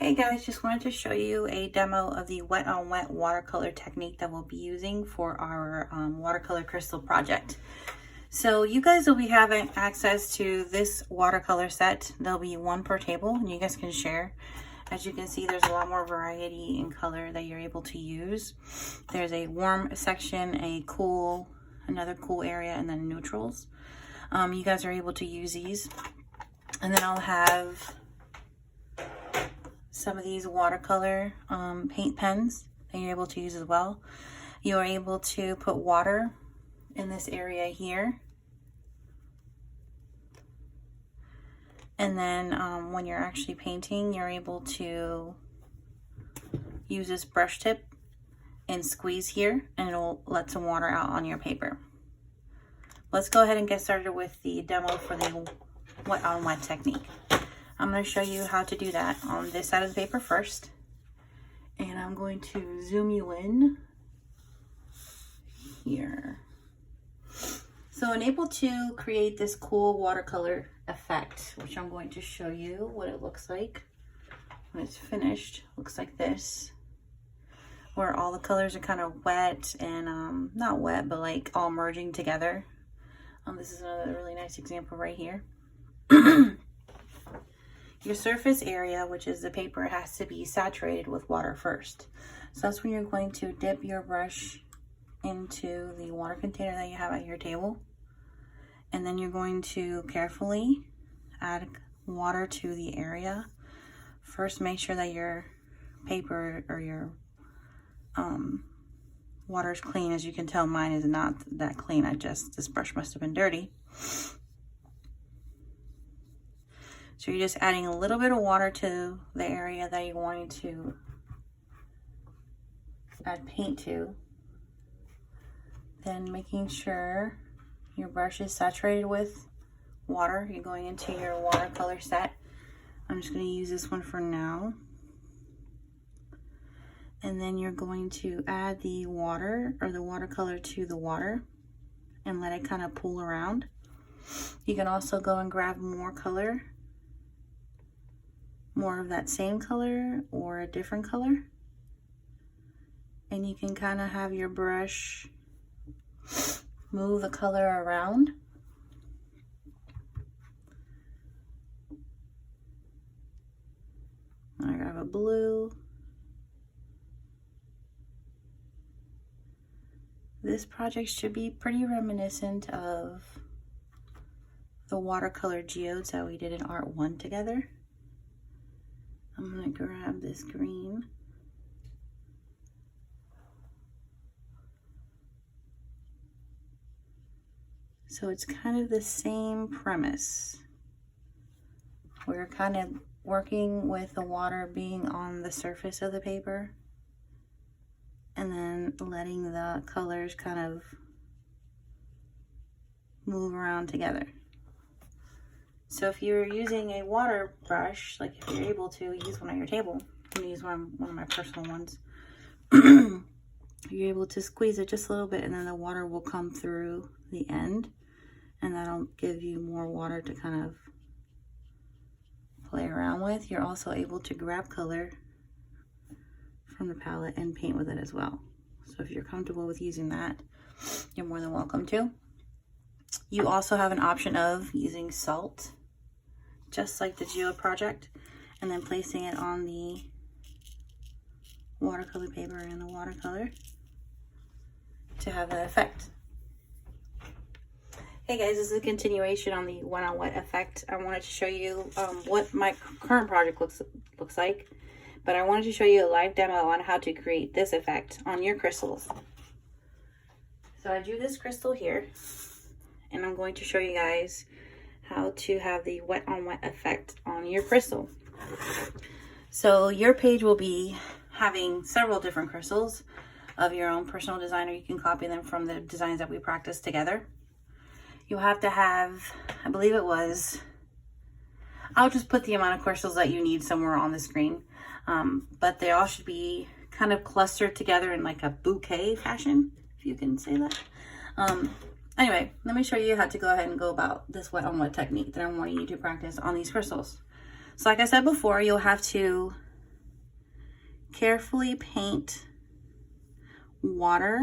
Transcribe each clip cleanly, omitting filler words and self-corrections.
Hey guys, just wanted to show you a demo of the wet on wet watercolor technique that we'll be using for our watercolor crystal project. So you guys will be having access to this watercolor set. There'll be one per table and you guys can share. As you can see, there's a lot more variety in color that you're able to use. There's a warm section, a cool, another cool area, and then neutrals. You guys are able to use these. And then I'll have some of these watercolor paint pens that you're able to use as well. You're able to put water in this area here. And then when you're actually painting, you're able to use this brush tip and squeeze here, and it'll let some water out on your paper. Let's go ahead and get started with the demo for the wet on wet technique. I'm going to show you how to do that on this side of the paper first. And I'm going to zoom you in here. So I'm able to create this cool watercolor effect, which I'm going to show you what it looks like when it's finished. Looks like this, where all the colors are kind of wet and not wet, but like all merging together. This is another really nice example right here. Your surface area, which is the paper, has to be saturated with water first. So that's when you're going to dip your brush into the water container that you have at your table. And then you're going to carefully add water to the area. First, make sure that your paper or your water is clean. As you can tell, mine is not that clean. This brush must have been dirty. So you're just adding a little bit of water to the area that you're wanting to add paint to. Then making sure your brush is saturated with water. You're going into your watercolor set. I'm just going to use this one for now. And then you're going to add the water or the watercolor to the water and let it kind of pool around. You can also go and grab more color, more of that same color or a different color, and you can kind of have your brush move the color around. I grab a blue. This project should be pretty reminiscent of the watercolor geodes that we did in Art 1 together. I'm going to grab this green. So it's kind of the same premise. We're kind of working with the water being on the surface of the paper and then letting the colors kind of move around together. So if you're using a water brush, like if you're able to use one on your table, I'm gonna use one of my personal ones. You're able to squeeze it just a little bit and then the water will come through the end and that'll give you more water to kind of play around with. You're also able to grab color from the palette and paint with it as well. So if you're comfortable with using that, you're more than welcome to. You also have an option of using salt, just like the Geo project, and then placing it on the watercolor paper and the watercolor to have that effect. Hey guys, this is a continuation on the wet on wet effect. I wanted to show you what my current project looks like, but I wanted to show you a live demo on how to create this effect on your crystals. So I drew this crystal here, and I'm going to show you guys how to have the wet on wet effect on your crystal. So your page will be having several different crystals of your own personal design, or you can copy them from the designs that we practiced together. You'll have to have, I believe it was, I'll just put the amount of crystals that you need somewhere on the screen, but they all should be kind of clustered together in like a bouquet fashion, if you can say that. Anyway, let me show you how to go ahead and go about this wet on wet technique that I want you to practice on these crystals. So like I said before, you'll have to carefully paint water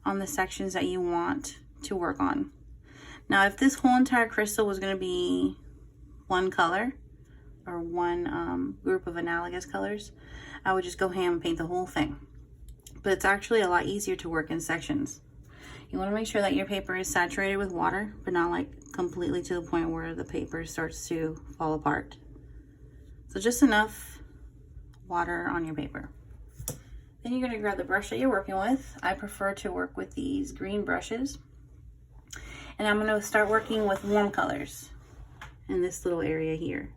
on the sections that you want to work on. Now, if this whole entire crystal was going to be one color or one group of analogous colors, I would just go ham and paint the whole thing. But it's actually a lot easier to work in sections. You want to make sure that your paper is saturated with water, but not like completely to the point where the paper starts to fall apart. So just enough water on your paper. Then you're going to grab the brush that you're working with. I prefer to work with these green brushes. And I'm going to start working with warm colors in this little area here.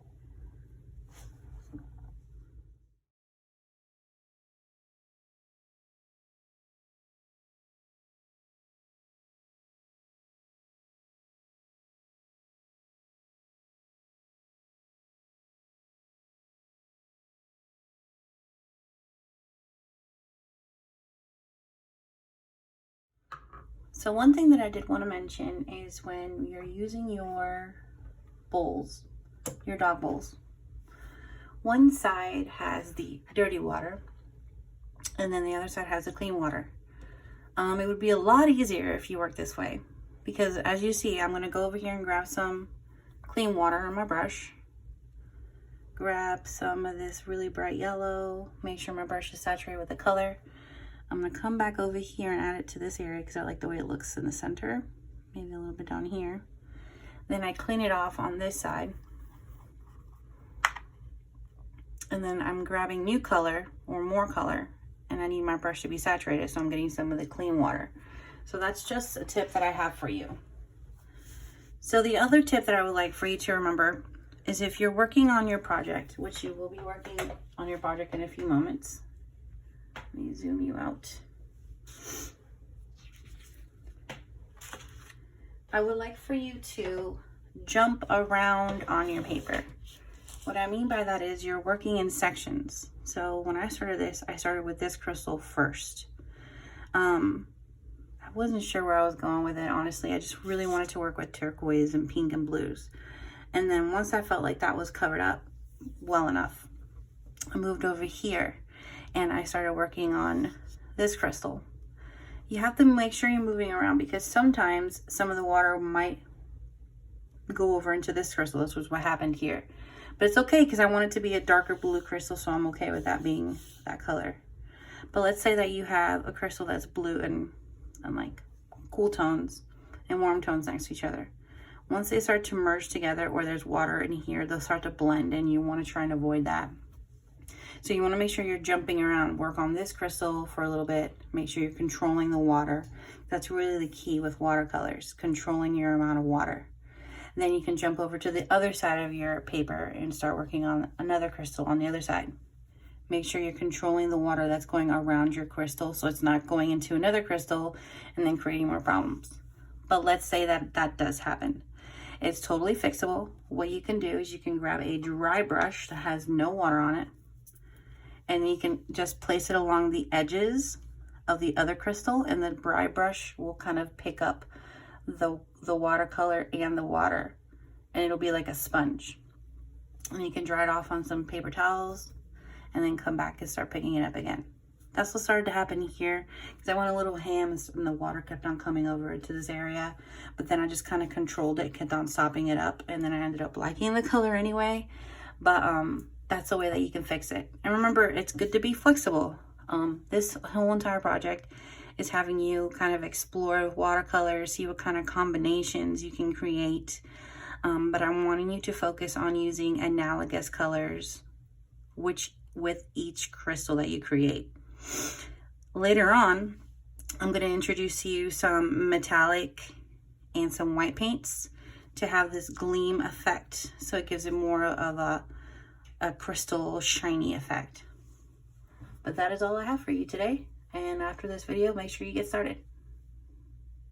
So one thing that I did want to mention is when you're using your bowls, your dog bowls, one side has the dirty water and then the other side has the clean water. It would be a lot easier if you work this way, because as you see, I'm going to go over here and grab some clean water on my brush, grab some of this really bright yellow, make sure my brush is saturated with the color. I'm going to come back over here and add it to this area because I like the way it looks in the center. Maybe a little bit down here. Then I clean it off on this side. And then I'm grabbing new color or more color, and I need my brush to be saturated, so I'm getting some of the clean water. So that's just a tip that I have for you. So the other tip that I would like for you to remember is if you're working on your project, which you will be working on your project in a few moments. Let me zoom you out. I would like for you to jump around on your paper. What I mean by that is you're working in sections. So when I started this, I started with this crystal first. I wasn't sure where I was going with it, honestly. I just really wanted to work with turquoise and pink and blues. And then once I felt like that was covered up well enough, I moved over here and I started working on this crystal. You have to make sure you're moving around because sometimes some of the water might go over into this crystal. This was what happened here. But it's okay because I want it to be a darker blue crystal, so I'm okay with that being that color. But let's say that you have a crystal that's blue and like cool tones and warm tones next to each other. Once they start to merge together or there's water in here, they'll start to blend, and you want to try and avoid that. So you want to make sure you're jumping around. Work on this crystal for a little bit. Make sure you're controlling the water. That's really the key with watercolors, controlling your amount of water. And then you can jump over to the other side of your paper and start working on another crystal on the other side. Make sure you're controlling the water that's going around your crystal so it's not going into another crystal and then creating more problems. But let's say that that does happen. It's totally fixable. What you can do is you can grab a dry brush that has no water on it, and you can just place it along the edges of the other crystal, and the dry brush will kind of pick up the watercolor and the water, and it'll be like a sponge. And you can dry it off on some paper towels and then come back and start picking it up again. That's what started to happen here because I went a little ham and the water kept on coming over into this area, but then I just kind of controlled it, kept on sopping it up, and then I ended up liking the color anyway. But that's the way that you can fix it. And remember, it's good to be flexible. This whole entire project is having you kind of explore watercolors, see what kind of combinations you can create. But I'm wanting you to focus on using analogous colors, with each crystal that you create. Later on, I'm going to introduce you some metallic and some white paints to have this gleam effect. So it gives it more of a crystal shiny effect. But that is all I have for you today. And after this video, make sure you get started.